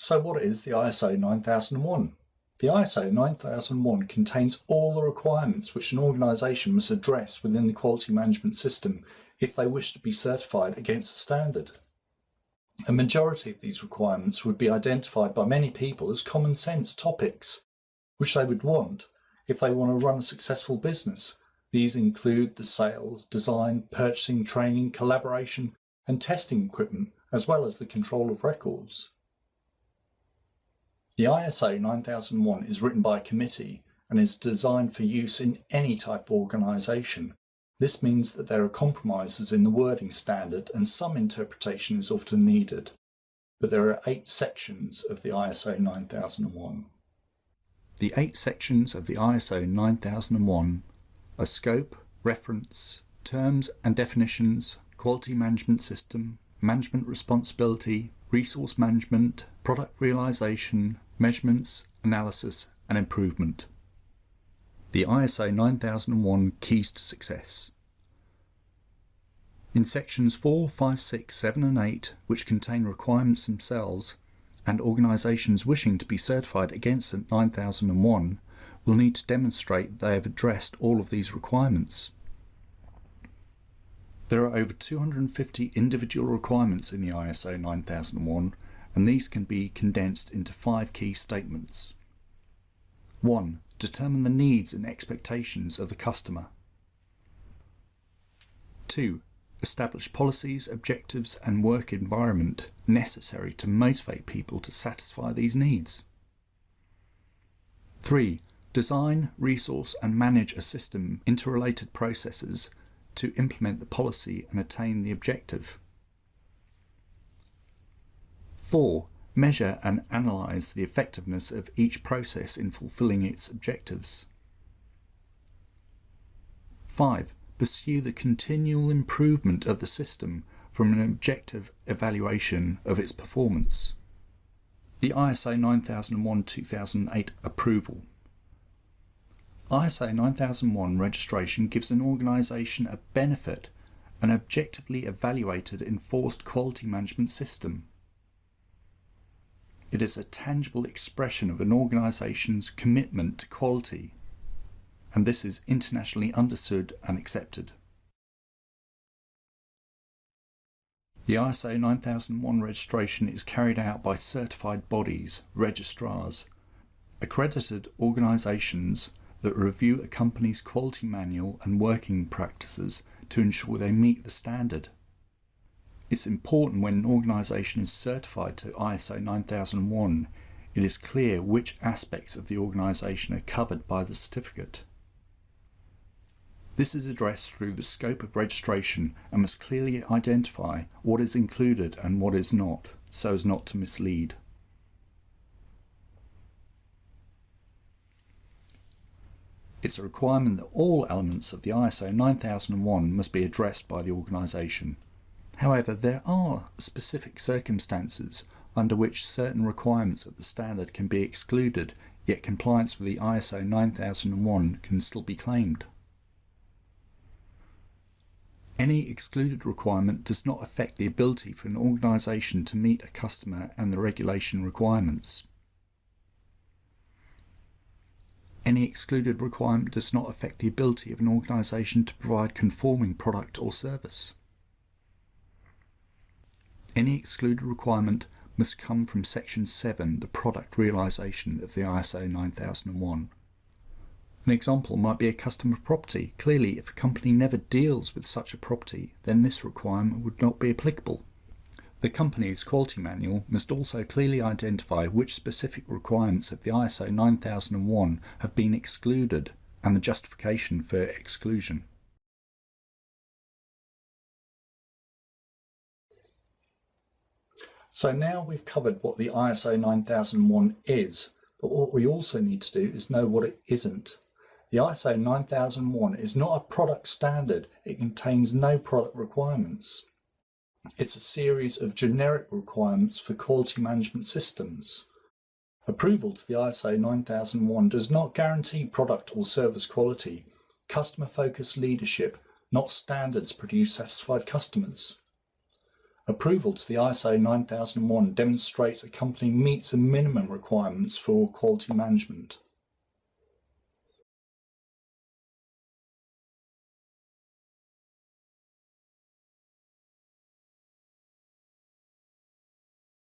So what is the ISO 9001? The ISO 9001 contains all the requirements which an organisation must address within the quality management system if they wish to be certified against the standard. A majority of these requirements would be identified by many people as common sense topics, which they would want if they want to run a successful business. These include the sales, design, purchasing, training, collaboration and testing equipment, as well as the control of records. The ISO 9001 is written by a committee and is designed for use in any type of organisation. This means that there are compromises in the wording standard and some interpretation is often needed. But there are 8 sections of the ISO 9001. The 8 sections of the ISO 9001 are scope, reference, terms and definitions, quality management system, management responsibility, resource management, product realisation, measurements, analysis and improvement. The ISO 9001 Keys to Success. In sections 4, 5, 6, 7 and 8, which contain requirements themselves, and organisations wishing to be certified against the 9001 will need to demonstrate they have addressed all of these requirements. There are over 250 individual requirements in the ISO 9001, and these can be condensed into 5 key statements. 1. Determine the needs and expectations of the customer. 2. Establish policies, objectives and work environment necessary to motivate people to satisfy these needs. 3. Design, resource and manage a system, interrelated processes to implement the policy and attain the objective. 4. Measure and analyse the effectiveness of each process in fulfilling its objectives. 5. Pursue the continual improvement of the system from an objective evaluation of its performance. The ISO 9001-2008 approval. ISO 9001 registration gives an organisation a benefit, an objectively evaluated enforced quality management system. It is a tangible expression of an organisation's commitment to quality, and this is internationally understood and accepted. The ISO 9001 registration is carried out by certified bodies, registrars, accredited organisations that review a company's quality manual and working practices to ensure they meet the standard. It's important when an organisation is certified to ISO 9001, it is clear which aspects of the organisation are covered by the certificate. This is addressed through the scope of registration and must clearly identify what is included and what is not, so as not to mislead. It's a requirement that all elements of the ISO 9001 must be addressed by the organisation. However, there are specific circumstances under which certain requirements of the standard can be excluded, yet compliance with the ISO 9001 can still be claimed. Any excluded requirement does not affect the ability for an organisation to meet a customer and the regulation requirements. Any excluded requirement does not affect the ability of an organisation to provide conforming product or service. Any excluded requirement must come from Section 7, the product realisation of the ISO 9001. An example might be a customer property. Clearly, if a company never deals with such a property, then this requirement would not be applicable. The company's quality manual must also clearly identify which specific requirements of the ISO 9001 have been excluded and the justification for exclusion. So now we've covered what the ISO 9001 is, but what we also need to do is know what it isn't. The ISO 9001 is not a product standard. It contains no product requirements. It's a series of generic requirements for quality management systems. Approval to the ISO 9001 does not guarantee product or service quality. Customer-focused leadership, not standards, produce satisfied customers. Approval to the ISO 9001 demonstrates a company meets the minimum requirements for quality management.